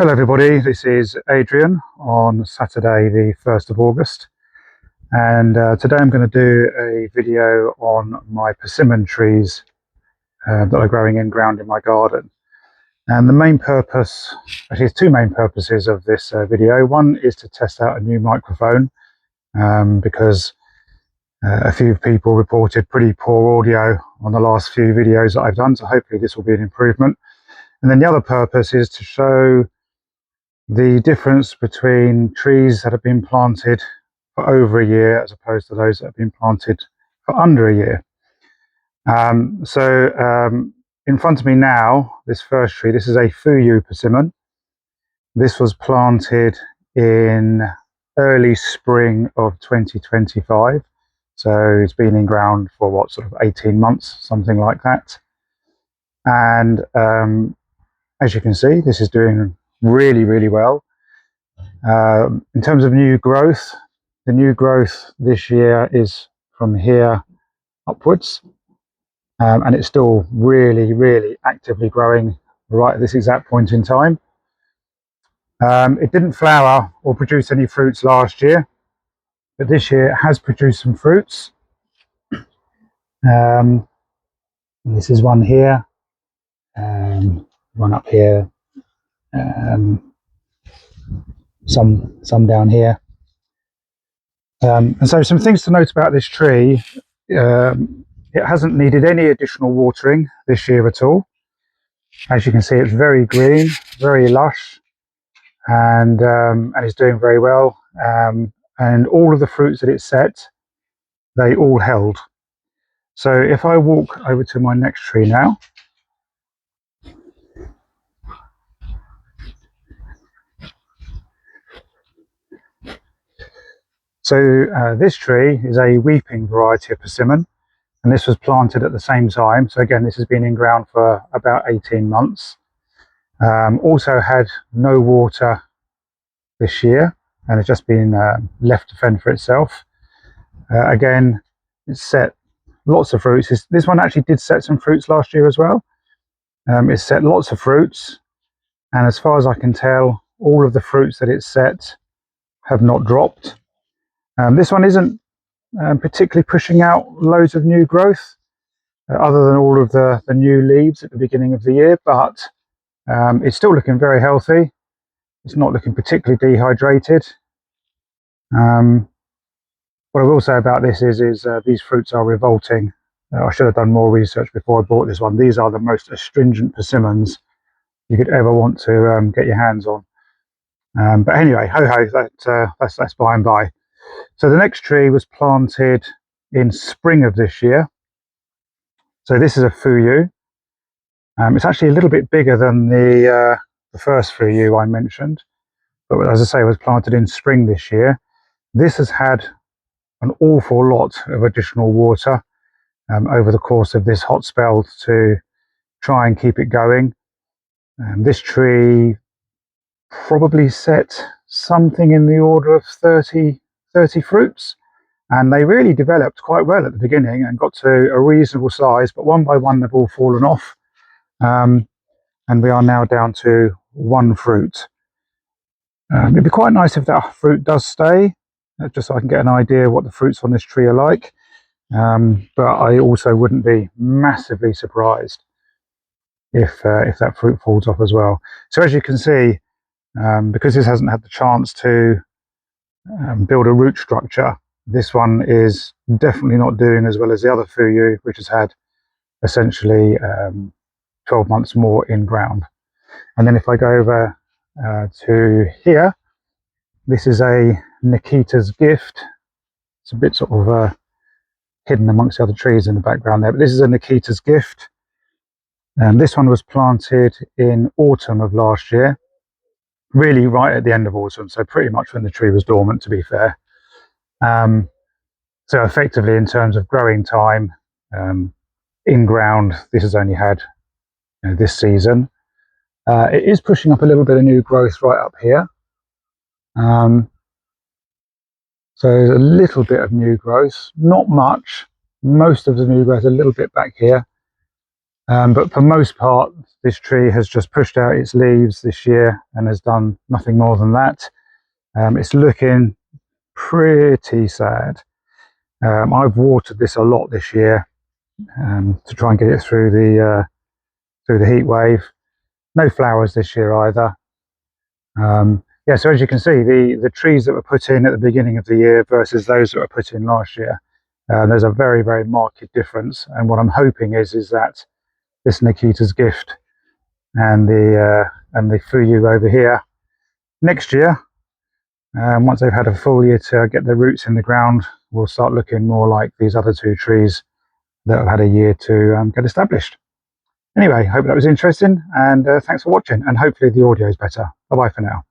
Hello everybody, this is Adrian on Saturday the 1st of August, and today I'm going to do a video on my persimmon trees that are growing in ground in my garden. And the main purpose, actually there's two main purposes of this video. One is to test out a new microphone because a few people reported pretty poor audio on the last few videos that I've done, so hopefully this will be an improvement. And then the other purpose is to show the difference between trees that have been planted for over a year as opposed to those that have been planted for under a year. In front of me now, this first tree, this is a Fuyu persimmon. This was planted in early spring of 2025. So it's been in ground for what, sort of 18 months, something like that. And as you can see, this is doing really well. In terms of new growth, the new growth this year is from here upwards, and it's still really actively growing right at this exact point in time. It didn't flower or produce any fruits last year, but this year it has produced some fruits. This is one here, one up here, some down here, and so some things to note about this tree. It hasn't needed any additional watering this year at all. As you can see, it's very green, very lush, and it's doing very well. And all of the fruits that it set, they all held. So if I walk over to my next tree now, so this tree is a weeping variety of persimmon, and this was planted at the same time. So again, this has been in ground for about 18 months. Also had no water this year, and it's just been left to fend for itself. Again, it's set lots of fruits. This one actually did set some fruits last year as well. It's set lots of fruits, and as far as I can tell, all of the fruits that it's set have not dropped. This one isn't particularly pushing out loads of new growth, other than all of the new leaves at the beginning of the year, but it's still looking very healthy. It's not looking particularly dehydrated. What I will say about this is these fruits are revolting. I should have done more research before I bought this one. These are the most astringent persimmons you could ever want to get your hands on. But anyway, ho-ho, that's by and by. So the next tree was planted in spring of this year. So this is a Fuyu. It's actually a little bit bigger than the first Fuyu I mentioned, but as I say, it was planted in spring this year. This has had an awful lot of additional water over the course of this hot spell to try and keep it going. This tree probably set something in the order of 30 fruits, and they really developed quite well at the beginning and got to a reasonable size, but one by one they've all fallen off, and we are now down to one fruit. It'd be quite nice if that fruit does stay, just so I can get an idea what the fruits on this tree are like, but I also wouldn't be massively surprised if that fruit falls off as well. So as you can see, because this hasn't had the chance to build a root structure, this one is definitely not doing as well as the other Fuyu, which has had essentially 12 months more in ground. And then if I go over to here, this is a Nikita's Gift. It's a bit sort of hidden amongst the other trees in the background there, but this is a Nikita's Gift. This one was planted in autumn of last year, really right at the end of autumn, so pretty much when the tree was dormant, to be fair. So effectively, in terms of growing time, in ground, this has only had this season. It is pushing up a little bit of new growth right up here. So there's a little bit of new growth, not much. Most of the new growth a little bit back here. But for most part, this tree has just pushed out its leaves this year and has done nothing more than that. It's looking pretty sad. I've watered this a lot this year to try and get it through the heat wave. No flowers this year either. Yeah, so as you can see, the trees that were put in at the beginning of the year versus those that were put in last year, there's a very, very marked difference. And what I'm hoping is that this Nikita's gift and the Fuyu over here next year, once they've had a full year to get their roots in the ground, will start looking more like these other two trees that have had a year to get established. Anyway, hope that was interesting, and thanks for watching, and hopefully the audio is better. Bye bye for now.